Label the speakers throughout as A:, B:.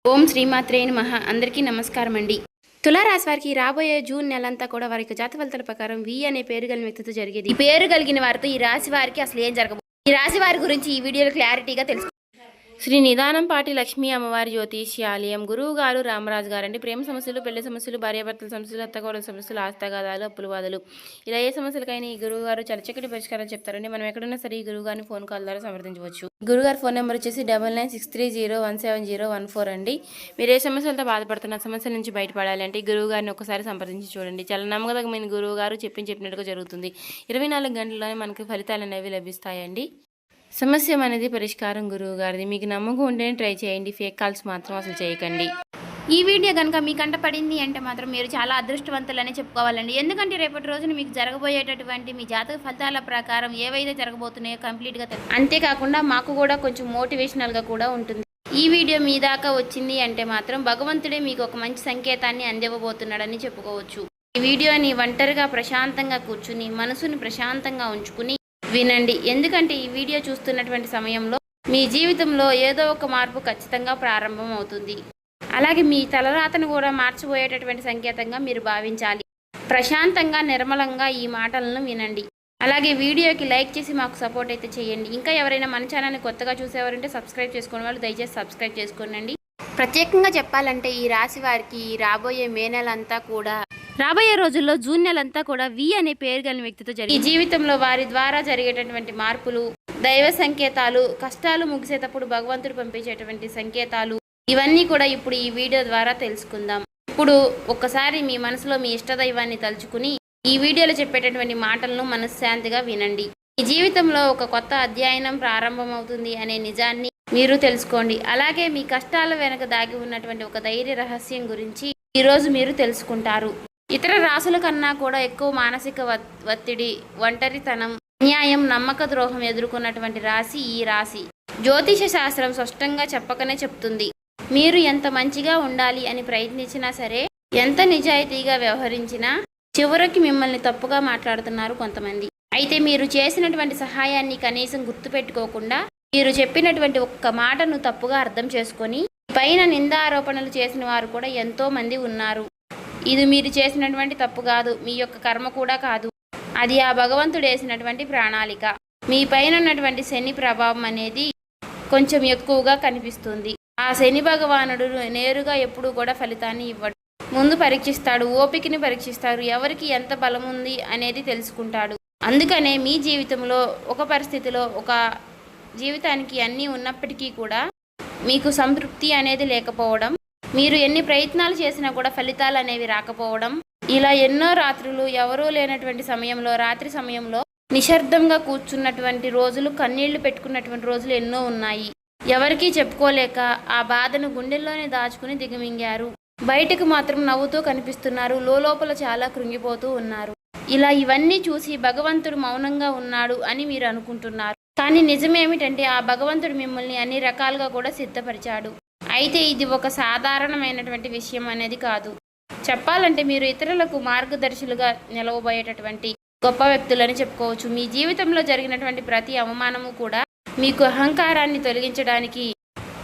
A: ఓం శ్రీమాత్రే నమః. అందరికీ నమస్కారం అండి. తులారాశి వారికి రాబోయే జూన్ నెలంతా కూడా వారి యొక్క జాతక ఫలితాల ప్రకారం వి అనే పేరు కలిగిన వ్యక్తితో జరిగేది. ఈ పేరు కలిగిన వారితో ఈ రాశి వారికి అసలు ఏం జరగబోతుంది, ఈ రాశి వారి గురించి ఈ వీడియోలో క్లారిటీగా తెలుసు. శ్రీ నిదానంపాటి లక్ష్మీ అమ్మవారి జ్యోతిష్యాలయం గురువు గారు రామరాజు గారు అండి. ప్రేమ సమస్యలు, పెళ్లి సమస్యలు, భార్యాభర్తల సమస్యలు, అత్తగోడల సమస్యలు, ఆస్తగాదాలు, అప్పులు బాధలు, ఇలా ఏ సమస్యలకైనా ఈ గురువు గారు చాలా చక్కటి పరిష్కారాలు చెప్తారండి. మనం ఎక్కడున్నా సరే ఈ గురువు గారిని ఫోన్ కాల్ ద్వారా సంప్రదించవచ్చు. గురుగారు ఫోన్ నెంబర్ వచ్చేసి 9963017014 అండి. మీరు ఏ సమస్యలతో బాధపడుతున్న సమస్యల నుంచి బయటపడాలి అంటే గురువు గారిని ఒకసారి సంప్రదించి చూడండి. చాలా నమ్మకమైన గురువు గారు చెప్పినట్టుగా జరుగుతుంది. 24 గంటల్లోనే మనకి ఫలితాలు అనేవి లభిస్తాయండి. సమస్య అనేది పరిష్కారం గురువు గారిది. మీకు నమ్మకం ఉంటేనే ట్రై చేయండి. ఫేక్ కాల్స్ మాత్రం అసలు చేయకండి. ఈ వీడియో కనుక మీ కంట పడింది అంటే మాత్రం మీరు చాలా అదృష్టవంతులనే చెప్పుకోవాలండి. ఎందుకంటే రేపటి రోజున మీకు జరగబోయేటటువంటి మీ జాతక ఫలితాల ప్రకారం ఏవైతే జరగబోతున్నాయో కంప్లీట్గా అంతేకాకుండా మాకు కూడా కొంచెం మోటివేషనల్గా కూడా ఉంటుంది. ఈ వీడియో మీ దాకా వచ్చింది అంటే మాత్రం భగవంతుడే మీకు ఒక మంచి సంకేతాన్ని అందివ్వబోతున్నాడని చెప్పుకోవచ్చు. ఈ వీడియోని ఒంటరిగా ప్రశాంతంగా కూర్చుని మనసుని ప్రశాంతంగా ఉంచుకుని వినండి. ఎందుకంటే ఈ వీడియో చూస్తున్నటువంటి సమయంలో మీ జీవితంలో ఏదో ఒక మార్పు ఖచ్చితంగా ప్రారంభం అవుతుంది. అలాగే మీ తలరాతను కూడా మార్చిపోయేటటువంటి సంకేతంగా మీరు భావించాలి. ప్రశాంతంగా నిర్మలంగా ఈ మాటలను వినండి. అలాగే వీడియోకి లైక్ చేసి మాకు సపోర్ట్ అయితే చేయండి. ఇంకా ఎవరైనా మన ఛానల్ని కొత్తగా చూసేవారంటే సబ్స్క్రైబ్ చేసుకునే వాళ్ళు దయచేసి సబ్స్క్రైబ్ చేసుకోండి. ప్రత్యేకంగా చెప్పాలంటే ఈ రాశి వారికి రాబోయే మే నెలంతా కూడా రాబోయే రోజుల్లో జూన్ నెలంతా కూడా వి అనే పేరు కలిగిన వ్యక్తితో జరిగి ఈ జీవితంలో వారి ద్వారా జరిగేటటువంటి మార్పులు, దైవ సంకేతాలు, కష్టాలు ముగిసేటప్పుడు భగవంతుడు పంపించేటువంటి సంకేతాలు, ఇవన్నీ కూడా ఇప్పుడు ఈ వీడియో ద్వారా తెలుసుకుందాం. ఇప్పుడు ఒక్కసారి మీ మనసులో మీ ఇష్టదైవాన్ని తలుచుకుని ఈ వీడియోలో చెప్పేటటువంటి మాటలను మనశ్శాంతిగా వినండి. ఈ జీవితంలో ఒక కొత్త అధ్యయనం ప్రారంభమవుతుంది అనే నిజాన్ని మీరు తెలుసుకోండి. అలాగే మీ కష్టాల వెనక దాగి ఉన్నటువంటి ఒక ధైర్య రహస్యం గురించి ఈరోజు మీరు తెలుసుకుంటారు. ఇతర రాశుల కన్నా కూడా ఎక్కువ మానసిక ఒత్తిడి, ఒంటరితనం, అన్యాయం, నమ్మక ద్రోహం ఎదుర్కొన్నటువంటి రాశి ఈ రాశి. జ్యోతిష శాస్త్రం స్పష్టంగా చెప్పకనే చెప్తుంది. మీరు ఎంత మంచిగా ఉండాలి అని ప్రయత్నించినా సరే, ఎంత నిజాయితీగా వ్యవహరించినా చివరికి మిమ్మల్ని తప్పుగా మాట్లాడుతున్నారు కొంతమంది. అయితే మీరు చేసినటువంటి సహాయాన్ని కనీసం గుర్తుపెట్టుకోకుండా మీరు చెప్పినటువంటి ఒక్క మాటను తప్పుగా అర్థం చేసుకొని పైన నిందారోపణలు చేసిన వారు కూడా ఎంతో మంది ఉన్నారు. ఇది మీరు చేసినటువంటి తప్పు కాదు, మీ యొక్క కర్మ కూడా కాదు, అది ఆ భగవంతుడు వేసినటువంటి ప్రణాళిక. మీ పైన ఉన్నటువంటి శని ప్రభావం అనేది కొంచెం ఎక్కువగా కనిపిస్తుంది. ఆ శని భగవానుడు నేరుగా ఎప్పుడు కూడా ఫలితాన్ని ఇవ్వడు. ముందు పరీక్షిస్తాడు, ఓపికని పరీక్షిస్తాడు, ఎవరికి ఎంత బలం ఉంది అనేది తెలుసుకుంటాడు. అందుకనే మీ జీవితంలో ఒక పరిస్థితిలో ఒక జీవితానికి అన్నీ ఉన్నప్పటికీ కూడా మీకు సంతృప్తి అనేది లేకపోవడం, మీరు ఎన్ని ప్రయత్నాలు చేసినా కూడా ఫలితాలు అనేవి రాకపోవడం, ఇలా ఎన్నో రాత్రులు ఎవరూ లేనటువంటి సమయంలో, రాత్రి సమయంలో నిశ్శబ్దంగా కూర్చున్నటువంటి రోజులు, కన్నీళ్లు పెట్టుకున్నటువంటి రోజులు ఎన్నో ఉన్నాయి. ఎవరికీ చెప్పుకోలేక ఆ బాధను గుండెల్లోనే దాచుకుని దిగమింగారు. బయటకు మాత్రం నవ్వుతూ కనిపిస్తున్నారు, లోపల చాలా కృంగిపోతూ ఉన్నారు. ఇలా ఇవన్నీ చూసి భగవంతుడు మౌనంగా ఉన్నాడు అని మీరు అనుకుంటున్నారు. కానీ నిజమేమిటంటే ఆ భగవంతుడు మిమ్మల్ని అన్ని రకాలుగా కూడా సిద్ధపరిచాడు. అయితే ఇది ఒక సాధారణమైనటువంటి విషయం అనేది కాదు. చెప్పాలంటే మీరు ఇతరులకు మార్గదర్శులుగా నిలవబోయేటటువంటి గొప్ప వ్యక్తులని చెప్పుకోవచ్చు. మీ జీవితంలో జరిగినటువంటి ప్రతి అవమానము కూడా మీకు అహంకారాన్ని తొలగించడానికి,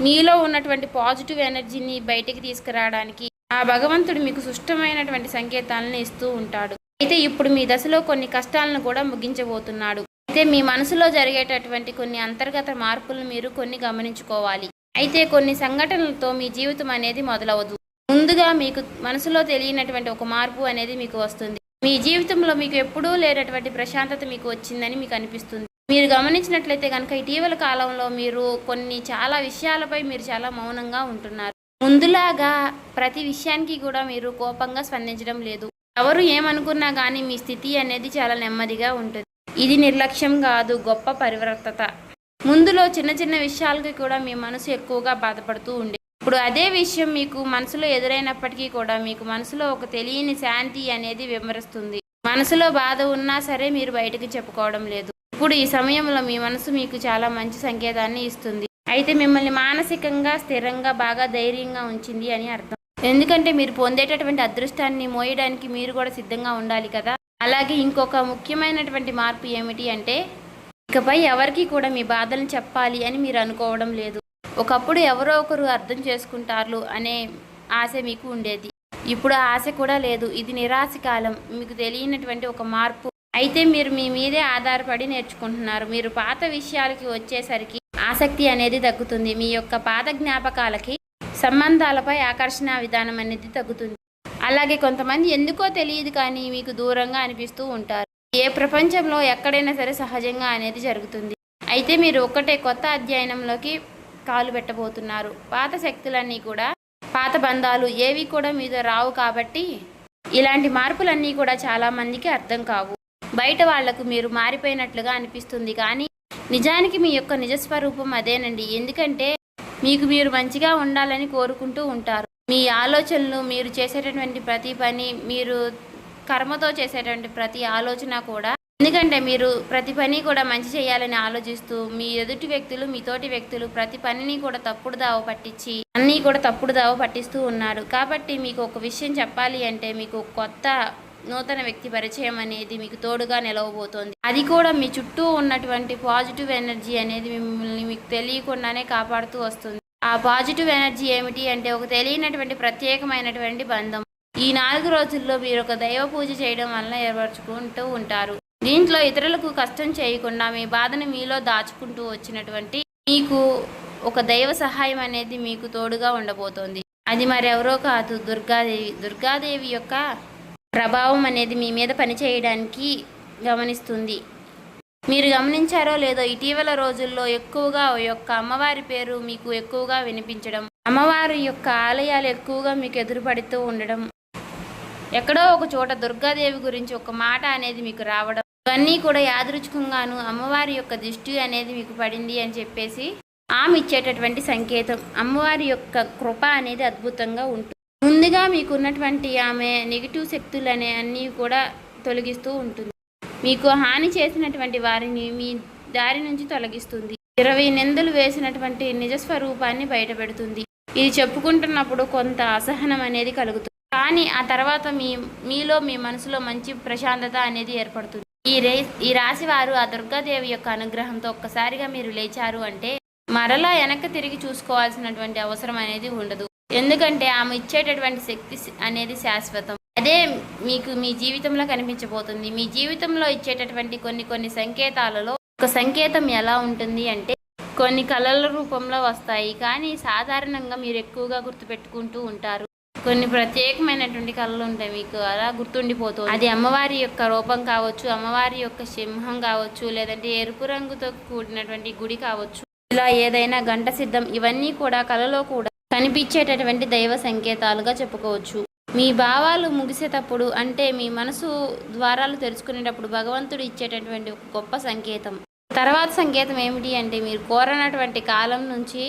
A: మీలో ఉన్నటువంటి పాజిటివ్ ఎనర్జీని బయటికి తీసుకురావడానికి ఆ భగవంతుడు మీకు సుష్టమైనటువంటి సంకేతాలను ఇస్తూ ఉంటాడు. అయితే ఇప్పుడు మీ దశలో కొన్ని కష్టాలను కూడా ముగించబోతున్నాడు. అయితే మీ మనసులో జరిగేటటువంటి కొన్ని అంతర్గత మార్పులను మీరు కొన్ని గమనించుకోవాలి. అయితే కొన్ని సంఘటనలతో మీ జీవితం అనేది మొదలవదు. ముందుగా మీకు మనసులో తెలియనటువంటి ఒక మార్పు అనేది మీకు వస్తుంది. మీ జీవితంలో మీకు ఎప్పుడూ లేనటువంటి ప్రశాంతత మీకు వచ్చిందని మీకు అనిపిస్తుంది. మీరు గమనించినట్లయితే కనుక ఇటీవల కాలంలో మీరు చాలా విషయాలపై మీరు చాలా మౌనంగా ఉంటున్నారు. ముందులాగా ప్రతి విషయానికి కూడా మీరు కోపంగా స్పందించడం లేదు. ఎవరు ఏమనుకున్నా కానీ మీ స్థితి అనేది చాలా నెమ్మదిగా ఉంటుంది. ఇది నిర్లక్ష్యం కాదు, గొప్ప పరివర్తత. ముందులో చిన్న చిన్న విషయాలకి కూడా మీ మనసు ఎక్కువగా బాధపడుతూ ఉండే, ఇప్పుడు అదే విషయం మీకు మనసులో ఎదురైనప్పటికీ కూడా మీకు మనసులో ఒక తెలియని శాంతి అనేది విమరిస్తుంది. మనసులో బాధ ఉన్నా సరే మీరు బయటకు చెప్పుకోవడం లేదు. ఇప్పుడు ఈ సమయంలో మీ మనసు మీకు చాలా మంచి సంకేతాన్ని ఇస్తుంది. అయితే మిమ్మల్ని మానసికంగా స్థిరంగా బాగా ధైర్యంగా ఉంచింది అని అర్థం. ఎందుకంటే మీరు పొందేటటువంటి అదృష్టాన్ని మోయడానికి మీరు కూడా సిద్ధంగా ఉండాలి కదా. అలాగే ఇంకొక ముఖ్యమైనటువంటి మార్పు ఏమిటి అంటే ఇకపై ఎవరికి కూడా మీ బాధలను చెప్పాలి అని మీరు అనుకోవడం లేదు.
B: ఒకప్పుడు ఎవరో ఒకరు అర్థం చేసుకుంటారు అనే ఆశ మీకు ఉండేది. ఇప్పుడు ఆ ఆశ కూడా లేదు. ఇది నిరాశ కాలం. మీకు తెలియనటువంటి ఒక మార్పు. అయితే మీరు మీ మీదే ఆధారపడి నేర్చుకుంటున్నారు. మీరు పాత విషయాలకి వచ్చేసరికి ఆసక్తి అనేది తగ్గుతుంది. మీ యొక్క పాత జ్ఞాపకాలకి, సంబంధాలపై ఆకర్షణ విధానం అనేది తగ్గుతుంది. అలాగే కొంతమంది ఎందుకో తెలియదు కానీ మీకు దూరంగా అనిపిస్తూ ఉంటారు. ఏ ప్రపంచంలో ఎక్కడైనా సరే సహజంగా అనేది జరుగుతుంది. అయితే మీరు ఒక్కటే కొత్త అధ్యయనంలోకి కాలు పెట్టబోతున్నారు. పాత శక్తులన్నీ కూడా, పాత బంధాలు ఏవి కూడా మీతో రావు. కాబట్టి ఇలాంటి మార్పులన్నీ కూడా చాలామందికి అర్థం కావు. బయట వాళ్లకు మీరు మారిపోయినట్లుగా అనిపిస్తుంది కానీ నిజానికి మీ యొక్క నిజస్వరూపం అదేనండి. ఎందుకంటే మీకు మీరు మంచిగా ఉండాలని కోరుకుంటూ ఉంటారు. మీ ఆలోచనలు, మీరు చేసేటటువంటి ప్రతి పని, మీరు కర్మతో చేసేటువంటి ప్రతి ఆలోచన కూడా, ఎందుకంటే మీరు ప్రతి పని కూడా మంచి చేయాలని ఆలోచిస్తూ మీ ఎదుటి వ్యక్తులు, మీ తోటి వ్యక్తులు ప్రతి పనిని కూడా తప్పుడు దావ పట్టించి అన్నీ కూడా తప్పుడు దావ పట్టిస్తూ ఉన్నారు. కాబట్టి మీకు ఒక విషయం చెప్పాలి అంటే మీకు కొత్త నూతన వ్యక్తి పరిచయం అనేది మీకు తోడుగా నిలవబోతోంది. అది కూడా మీ చుట్టూ ఉన్నటువంటి పాజిటివ్ ఎనర్జీ అనేది మిమ్మల్ని మీకు తెలియకుండానే కాపాడుతూ వస్తుంది. ఆ పాజిటివ్ ఎనర్జీ ఏమిటి అంటే ఒక తెలియనటువంటి ప్రత్యేకమైనటువంటి బంధం. ఈ 4 రోజుల్లో మీరు ఒక దైవ పూజ చేయడం వల్ల ఏర్పరచుకుంటూ ఉంటారు. దీంట్లో ఇతరులకు కష్టం చేయకుండా మీ బాధను మీలో దాచుకుంటూ వచ్చినటువంటి మీకు ఒక దైవ సహాయం అనేది మీకు తోడుగా ఉండబోతోంది. అది మరెవరో కాదు, దుర్గాదేవి. దుర్గాదేవి యొక్క ప్రభావం అనేది మీ మీద పనిచేయడానికి గమనిస్తుంది. మీరు గమనించారో లేదో ఇటీవల రోజుల్లో ఎక్కువగా యొక్క అమ్మవారి పేరు మీకు ఎక్కువగా వినిపించడం, అమ్మవారి యొక్క ఆలయాలు ఎక్కువగా మీకు ఎదురుపడుతూ ఉండడం, ఎక్కడో ఒక చోట దుర్గాదేవి గురించి ఒక మాట అనేది మీకు రావడం, ఇవన్నీ కూడా యాదృచ్ఛికంగాను అమ్మవారి యొక్క దృష్టి అనేది మీకు పడింది అని చెప్పేసి ఆమె ఇచ్చేటటువంటి సంకేతం. అమ్మవారి యొక్క కృప అనేది అద్భుతంగా ఉంటుంది. ముందుగా మీకున్నటువంటి ఆమె నెగిటివ్ శక్తులు అనే అన్నీ కూడా తొలగిస్తూ ఉంటుంది. మీకు హాని చేసినటువంటి వారిని మీ దారి నుంచి తొలగిస్తుంది. 20 నిందలు వేసినటువంటి నిజస్వరూపాన్ని బయటపెడుతుంది. ఇది చెప్పుకుంటున్నప్పుడు కొంత అసహనం అనేది కలుగుతుంది. కానీ ఆ తర్వాత మీలో మీ మనసులో మంచి ప్రశాంతత అనేది ఏర్పడుతుంది. ఈ రాశి వారు ఆ దుర్గాదేవి యొక్క అనుగ్రహంతో ఒక్కసారిగా మీరు లేచారు అంటే మరలా వెనక్కి తిరిగి చూసుకోవాల్సినటువంటి అవసరం అనేది ఉండదు. ఎందుకంటే ఆమె ఇచ్చేటటువంటి శక్తి అనేది శాశ్వతం. అదే మీకు మీ జీవితంలో కనిపించబోతుంది. మీ జీవితంలో ఇచ్చేటటువంటి కొన్ని సంకేతాలలో ఒక సంకేతం ఎలా ఉంటుంది అంటే కొన్ని కళల రూపంలో వస్తాయి. కానీ సాధారణంగా మీరు ఎక్కువగా గుర్తుపెట్టుకుంటూ ఉంటారు. కొన్ని ప్రత్యేకమైనటువంటి కళలు ఉంటాయి, మీకు అలా గుర్తుండిపోతుంది. అది అమ్మవారి యొక్క రూపం కావచ్చు, అమ్మవారి యొక్క సింహం కావచ్చు, లేదంటే ఎరుపు రంగుతో కూడినటువంటి గుడి కావచ్చు, ఇలా ఏదైనా గంట సిద్ధం, ఇవన్నీ కూడా కళలో కూడా కనిపించేటటువంటి దైవ సంకేతాలుగా చెప్పుకోవచ్చు. మీ భావాలు ముగిసేటప్పుడు అంటే మీ మనసు ద్వారాలు తెరుచుకునేటప్పుడు భగవంతుడు ఇచ్చేటటువంటి ఒక గొప్ప సంకేతం. తర్వాత సంకేతం ఏమిటి అంటే మీరు కోరనటువంటి కాలం నుంచి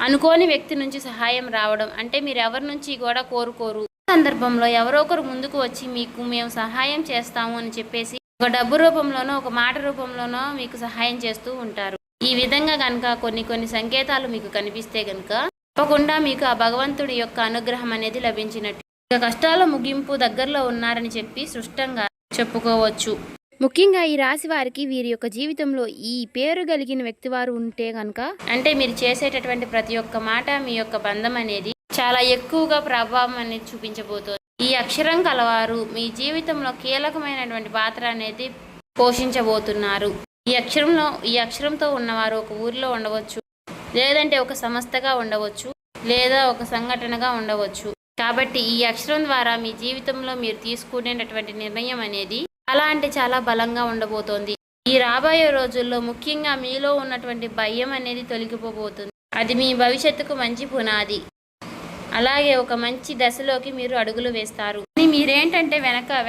B: అనుకోని వ్యక్తి నుంచి సహాయం రావడం. అంటే మీరు ఎవరి నుంచి కూడా కోరుకోరు, సందర్భంలో ఎవరో ఒకరు ముందుకు వచ్చి మీకు మేము సహాయం చేస్తాము అని చెప్పేసి ఒక డబ్బు రూపంలోనో ఒక మాట రూపంలోనో మీకు సహాయం చేస్తూ ఉంటారు. ఈ విధంగా కనుక కొన్ని సంకేతాలు మీకు కనిపిస్తే కనుక తప్పకుండా మీకు ఆ భగవంతుడి యొక్క అనుగ్రహం అనేది లభించినట్టు. ఇక కష్టాల ముగింపు దగ్గరలో ఉన్నారని చెప్పి స్పష్టంగా చెప్పుకోవచ్చు. ముఖ్యంగా ఈ రాశి వారికి వీరి యొక్క జీవితంలో ఈ పేరు కలిగిన వ్యక్తి వారు ఉంటే కనుక అంటే మీరు చేసేటటువంటి ప్రతి ఒక్క మాట మీ యొక్క బంధం అనేది చాలా ఎక్కువగా ప్రభావం అనేది చూపించబోతోంది. ఈ అక్షరం కలవారు మీ జీవితంలో కీలకమైనటువంటి పాత్ర అనేది పోషించబోతున్నారు. ఈ అక్షరంతో ఉన్నవారు ఒక ఊరిలో ఉండవచ్చు, లేదంటే ఒక సంస్థగా ఉండవచ్చు, లేదా ఒక సంఘటనగా ఉండవచ్చు. కాబట్టి ఈ అక్షరం ద్వారా మీ జీవితంలో మీరు తీసుకునేటటువంటి నిర్ణయం అనేది చాలా అంటే చాలా బలంగా ఉండబోతోంది. ఈ రాబోయే రోజుల్లో ముఖ్యంగా మీలో ఉన్నటువంటి భయం అనేది తొలగిపోబోతుంది. అది మీ భవిష్యత్తుకు మంచి పునాది. అలాగే ఒక మంచి దశలోకి మీరు అడుగులు వేస్తారు. మీరేంటంటే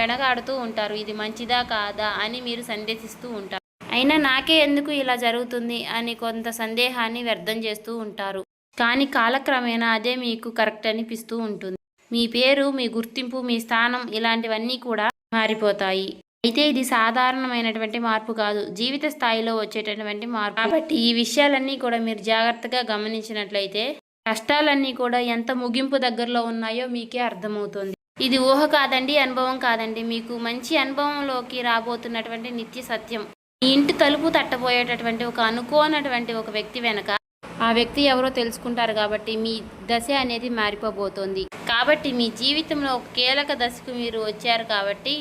B: వెనకాడుతూ ఉంటారు, ఇది మంచిదా కాదా అని మీరు సందేహిస్తూ ఉంటారు. అయినా నాకే ఎందుకు ఇలా జరుగుతుంది అని కొంత సందేహాన్ని వ్యర్థం చేస్తూ ఉంటారు. కానీ కాలక్రమేణా అదే మీకు కరెక్ట్ అనిపిస్తూ ఉంటుంది. మీ పేరు, మీ గుర్తింపు, మీ స్థానం ఇలాంటివన్నీ కూడా మారిపోతాయి. అయితే ఇది సాధారణమైనటువంటి మార్పు కాదు, జీవిత స్థాయిలో వచ్చేటటువంటి మార్పు. కాబట్టి ఈ విషయాలన్నీ కూడా మీరు జాగ్రత్తగా గమనించినట్లయితే కష్టాలన్నీ కూడా ఎంత ముగింపు దగ్గరలో ఉన్నాయో మీకే అర్థమవుతుంది. ఇది ఊహ కాదండి, అనుభవం కాదండి, మీకు మంచి అనుభవంలోకి రాబోతున్నటువంటి నిత్య సత్యం. మీ ఇంటి తలుపు తట్టబోయేటటువంటి ఒక అనుకోనటువంటి ఒక వ్యక్తి వెనక ఆ వ్యక్తి ఎవరో తెలుసుకుంటారు కాబట్టి మీ దశ అనేది మారిపోబోతోంది. కాబట్టి మీ జీవితంలో ఒక కీలక దశకు మీరు వచ్చారు కాబట్టి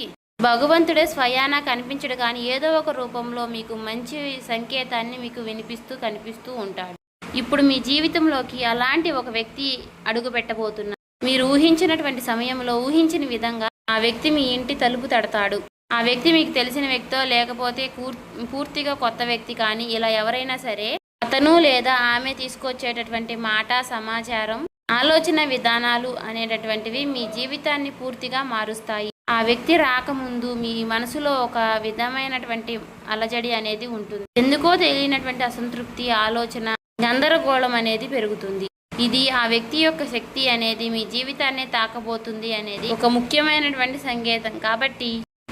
B: భగవంతుడే స్వయానా కనిపించడు కానీ ఏదో ఒక రూపంలో మీకు మంచి సంకేతాన్ని మీకు వినిపిస్తూ కనిపిస్తూ ఉంటాడు. ఇప్పుడు మీ జీవితంలోకి అలాంటి ఒక వ్యక్తి అడుగు పెట్టబోతున్నారు. మీరు ఊహించినటువంటి సమయంలో ఊహించిన విధంగా ఆ వ్యక్తి మీ ఇంటి తలుపు తడతాడు. ఆ వ్యక్తి మీకు తెలిసిన వ్యక్తో లేకపోతే పూర్తిగా కొత్త వ్యక్తి కానీ ఇలా ఎవరైనా సరే అతను లేదా ఆమె తీసుకొచ్చేటటువంటి మాట, సమాచారం, ఆలోచన విధానాలు అనేటటువంటివి మీ జీవితాన్ని పూర్తిగా మారుస్తాయి. ఆ వ్యక్తి రాకముందు మీ మనసులో ఒక విధమైనటువంటి అలజడి అనేది ఉంటుంది. ఎందుకో తెలియనటువంటి అసంతృప్తి, ఆలోచన, గందరగోళం అనేది పెరుగుతుంది. ఇది ఆ వ్యక్తి యొక్క శక్తి అనేది మీ జీవితాన్ని తాకబోతుంది అనేది ఒక ముఖ్యమైనటువంటి సంకేతం. కాబట్టి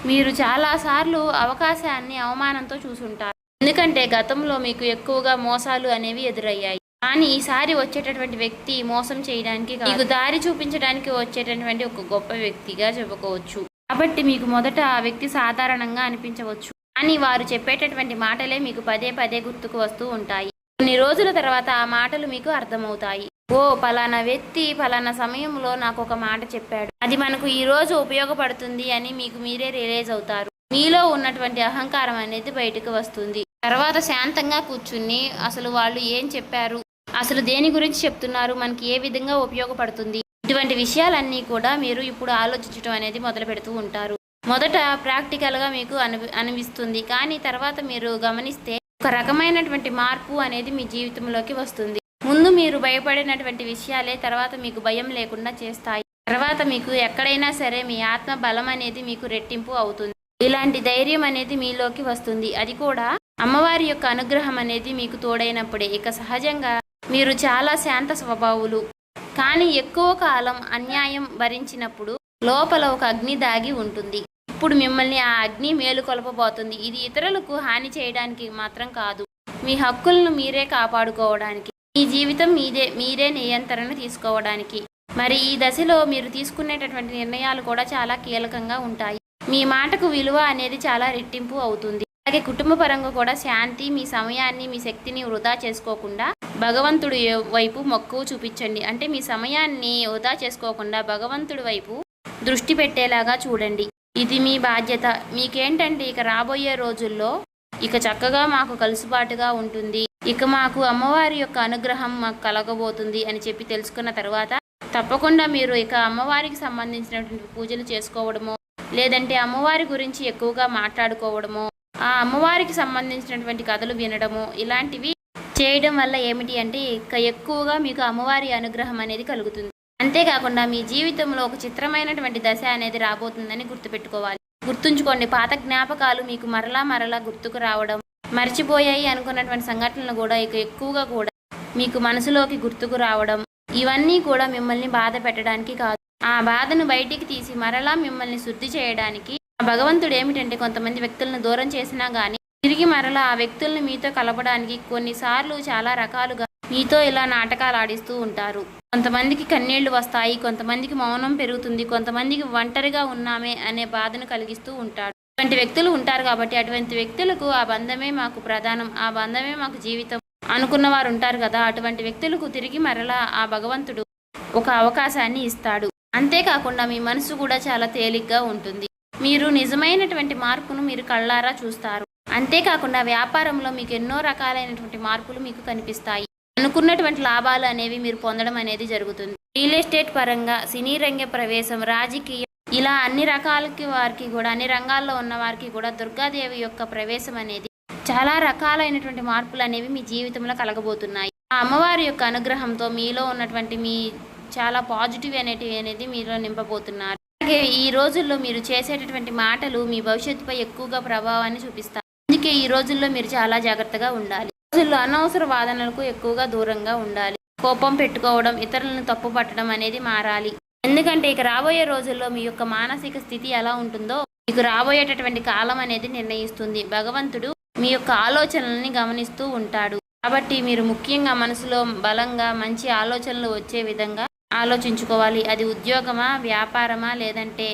B: మీరు చాలాసార్లు అవకాశాన్ని అవమానంతో చూసుంటారు. ఎందుకంటే గతంలో మీకు ఎక్కువగా మోసాలు అనేవి ఎదురయ్యాయి. కానీ ఈసారి వచ్చేటటువంటి వ్యక్తి మోసం చేయడానికి మీకు దారి చూపించడానికి వచ్చేటటువంటి ఒక గొప్ప వ్యక్తిగా చెప్పుకోవచ్చు. కాబట్టి మీకు మొదట ఆ వ్యక్తి సాధారణంగా అనిపించవచ్చు, కానీ వారు చెప్పేటటువంటి మాటలే మీకు పదే పదే గుర్తుకు వస్తూ ఉంటాయి. కొన్ని రోజుల తర్వాత ఆ మాటలు మీకు అర్థమవుతాయి. ఓ పలానా వ్యక్తి పలానా సమయంలో నాకు ఒక మాట చెప్పాడు, అది మనకు ఈ రోజు ఉపయోగపడుతుంది అని మీకు మీరే రియలైజ్ అవుతారు. మీలో ఉన్నటువంటి అహంకారం అనేది బయటకు వస్తుంది. తర్వాత శాంతంగా కూర్చుని అసలు వాళ్ళు ఏం చెప్పారు, అసలు దేని గురించి చెప్తున్నారు, మనకి ఏ విధంగా ఉపయోగపడుతుంది, ఇటువంటి విషయాలన్నీ కూడా మీరు ఇప్పుడు ఆలోచించడం అనేది మొదలు పెడుతూ ఉంటారు. మొదట ప్రాక్టికల్గా మీకు అనిపిస్తుంది, కానీ తర్వాత మీరు గమనిస్తే ఒక రకమైనటువంటి మార్పు అనేది మీ జీవితంలోకి వస్తుంది. ముందు మీరు భయపడినటువంటి విషయాలే తర్వాత మీకు భయం లేకుండా చేస్తాయి. తర్వాత మీకు ఎక్కడైనా సరే మీ ఆత్మ బలం అనేది మీకు రెట్టింపు అవుతుంది. ఇలాంటి ధైర్యం అనేది మీలోకి వస్తుంది. అది కూడా అమ్మవారి యొక్క అనుగ్రహం అనేది మీకు తోడైనప్పుడే. ఇక సహజంగా మీరు చాలా శాంత స్వభావులు, కానీ ఎక్కువ కాలం అన్యాయం భరించినప్పుడు లోపల ఒక అగ్ని దాగి ఉంటుంది. ఇప్పుడు మిమ్మల్ని ఆ అగ్ని మేలుకొల్పబోతుంది. ఇది ఇతరులకు హాని చేయడానికి మాత్రం కాదు, మీ హక్కులను మీరే కాపాడుకోవడానికి, మీ జీవితం మీరే నియంత్రణ తీసుకోవడానికి. మరి ఈ దశలో మీరు తీసుకునేటటువంటి నిర్ణయాలు కూడా చాలా కీలకంగా ఉంటాయి. మీ మాటకు విలువ అనేది చాలా రెట్టింపు అవుతుంది. అలాగే కుటుంబ పరంగా కూడా శాంతి, మీ సమయాన్ని, మీ శక్తిని వృధా చేసుకోకుండా భగవంతుడి వైపు మక్కువ చూపించండి. అంటే మీ సమయాన్ని వృధా చేసుకోకుండా భగవంతుడి వైపు దృష్టి పెట్టేలాగా చూడండి. ఇది మీ బాధ్యత. మీకేంటంటే ఇక రాబోయే రోజుల్లో ఇక చక్కగా మాకు కలుసుబాటుగా ఉంటుంది, ఇక మాకు అమ్మవారి యొక్క అనుగ్రహం మాకు కలగబోతుంది అని చెప్పి తెలుసుకున్న తర్వాత తప్పకుండా మీరు ఇక అమ్మవారికి సంబంధించినటువంటి పూజలు చేసుకోవడమో, లేదంటే అమ్మవారి గురించి ఎక్కువగా మాట్లాడుకోవడమో, ఆ అమ్మవారికి సంబంధించినటువంటి కథలు వినడము, ఇలాంటివి చేయడం వల్ల ఏమిటి అంటే ఇక ఎక్కువగా మీకు అమ్మవారి అనుగ్రహం అనేది కలుగుతుంది. అంతేకాకుండా మీ జీవితంలో ఒక చిత్రమైనటువంటి దశ అనేది రాబోతుందని గుర్తుపెట్టుకోవాలి. గుర్తుంచుకోండి, పాత జ్ఞాపకాలు మీకు మరలా గుర్తుకు రావడం, మర్చిపోయాయి అనుకున్నటువంటి సంఘటనలు కూడా ఇక ఎక్కువగా కూడా మీకు మనసులోకి గుర్తుకు రావడం, ఇవన్నీ కూడా మిమ్మల్ని బాధ పెట్టడానికి కాదు, ఆ బాధను బయటికి తీసి మరలా మిమ్మల్ని శుద్ధి చేయడానికి. భగవంతుడు ఏమిటంటే కొంతమంది వ్యక్తులను దూరం చేసినా కానీ తిరిగి మరలా ఆ వ్యక్తులను మీతో కలపడానికి కొన్నిసార్లు చాలా రకాలుగా మీతో ఇలా నాటకాలు ఆడిస్తూ ఉంటారు. కొంతమందికి కన్నీళ్లు వస్తాయి, కొంతమందికి మౌనం పెరుగుతుంది, కొంతమందికి ఒంటరిగా ఉన్నామే అనే బాధను కలిగిస్తూ ఉంటాడు. అటువంటి వ్యక్తులు ఉంటారు. కాబట్టి అటువంటి వ్యక్తులకు ఆ బంధమే మాకు ప్రధానం, ఆ బంధమే మాకు జీవితం అనుకున్న వారు ఉంటారు కదా, అటువంటి వ్యక్తులకు తిరిగి మరలా ఆ భగవంతుడు ఒక అవకాశాన్ని ఇస్తాడు. అంతేకాకుండా మీ మనసు కూడా చాలా తేలిగ్గా ఉంటుంది. మీరు నిజమైనటువంటి మార్పును మీరు కళ్ళారా చూస్తారు. అంతేకాకుండా వ్యాపారంలో మీకు ఎన్నో రకాలైనటువంటి మార్పులు మీకు కనిపిస్తాయి. అనుకున్నటువంటి లాభాలు అనేవి మీరు పొందడం అనేది జరుగుతుంది. రియల్ ఎస్టేట్ పరంగా, సినీ రంగ ప్రవేశం, రాజకీయం, ఇలా అన్ని రకాలకి వారికి కూడా, అన్ని రంగాల్లో ఉన్న వారికి కూడా దుర్గాదేవి యొక్క ప్రవేశం అనేది చాలా రకాలైనటువంటి మార్పులు అనేవి మీ జీవితంలో కలగబోతున్నాయి. ఆ అమ్మవారి యొక్క అనుగ్రహంతో మీలో ఉన్నటువంటి మీ చాలా పాజిటివ్ అనేది మీలో నింపబోతున్నారు. అలాగే ఈ రోజుల్లో మీరు చేసేటటువంటి మాటలు మీ భవిష్యత్తుపై ఎక్కువగా ప్రభావాన్ని చూపిస్తాయి. అందుకే ఈ రోజుల్లో మీరు చాలా జాగ్రత్తగా ఉండాలి. రోజుల్లో అనవసర వాదనలకు ఎక్కువగా దూరంగా ఉండాలి. కోపం పెట్టుకోవడం, ఇతరులను తప్పు పట్టడం అనేది మారాలి. ఎందుకంటే ఇక రాబోయే రోజుల్లో మీ యొక్క మానసిక స్థితి ఎలా ఉంటుందో మీకు రాబోయేటటువంటి కాలం అనేది నిర్ణయిస్తుంది. భగవంతుడు మీ యొక్క ఆలోచనల్ని గమనిస్తూ ఉంటాడు. కాబట్టి మీరు ముఖ్యంగా మనసులో బలంగా మంచి ఆలోచనలు వచ్చే విధంగా ఆలోచించుకోవాలి. అది ఉద్యోగమా, వ్యాపారమా, లేదంటే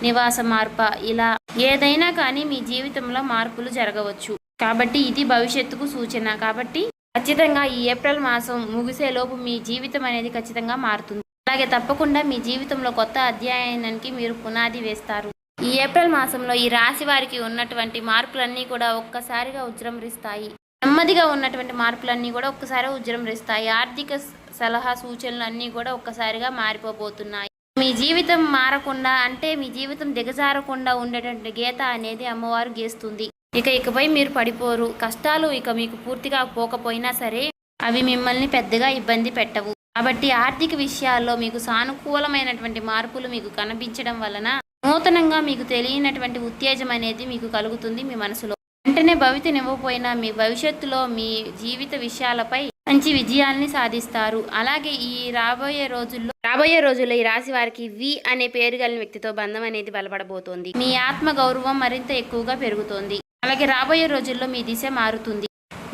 B: నివాస మార్పా, ఇలా ఏదైనా కానీ మీ జీవితంలో మార్పులు జరగవచ్చు. కాబట్టి ఇది భవిష్యత్తుకు సూచన. కాబట్టి ఖచ్చితంగా ఈ ఏప్రిల్ మాసం ముగిసేలోపు మీ జీవితం అనేది ఖచ్చితంగా మారుతుంది. అలాగే తప్పకుండా మీ జీవితంలో కొత్త అధ్యాయానికి మీరు పునాది వేస్తారు. ఈ ఏప్రిల్ మాసంలో ఈ రాశి వారికి ఉన్నటువంటి మార్పులన్నీ కూడా ఒక్కసారిగా ఉజృంభిస్తాయి. నెమ్మదిగా ఉన్నటువంటి మార్పులన్నీ కూడా ఒక్కసారి ఉజృంభిస్తాయి. ఆర్థిక సలహా సూచనలు అన్నీ కూడా ఒక్కసారిగా మారిపోబోతున్నాయి. మీ జీవితం మారకుండా అంటే మీ జీవితం దిగజారకుండా ఉండేటువంటి గీత అనేది అమ్మవారు గీస్తుంది. ఇకపై మీరు పడిపోరు. కష్టాలు ఇక మీకు పూర్తిగా పోకపోయినా సరే అవి మిమ్మల్ని పెద్దగా ఇబ్బంది పెట్టవు. కాబట్టి ఆర్థిక విషయాల్లో మీకు సానుకూలమైనటువంటి మార్పులు మీకు కనిపించడం వలన నూతనంగా మీకు తెలియనటువంటి ఉత్తేజం అనేది మీకు కలుగుతుంది మీ మనసులో. వెంటనే భవితనివ్వకపోయినా మీ భవిష్యత్తులో మీ జీవిత విషయాలపై మంచి విజయాల్ని సాధిస్తారు. అలాగే ఈ రాబోయే రోజుల్లో ఈ రాశి వారికి వి అనే పేరు కలిగిన వ్యక్తితో బంధం అనేది బలపడబోతోంది. మీ ఆత్మ గౌరవం మరింత ఎక్కువగా పెరుగుతోంది. అలాగే రాబోయే రోజుల్లో మీ దిశ మారుతుంది.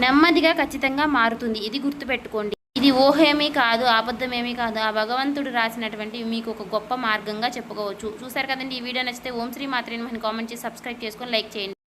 B: నెమ్మదిగా ఖచ్చితంగా మారుతుంది. ఇది గుర్తుపెట్టుకోండి. ఇది ఊహేమీ కాదు, అబద్ధమేమీ కాదు. ఆ భగవంతుడు రాసినటువంటి మీకు ఒక గొప్ప మార్గంగా చెప్పుకోవచ్చు. చూసారు కదండి. ఈ వీడియో నచ్చితే ఓం శ్రీ మాత్రే నమః కామెంట్ చేసి సబ్స్క్రైబ్ చేసుకొని లైక్ చేయండి.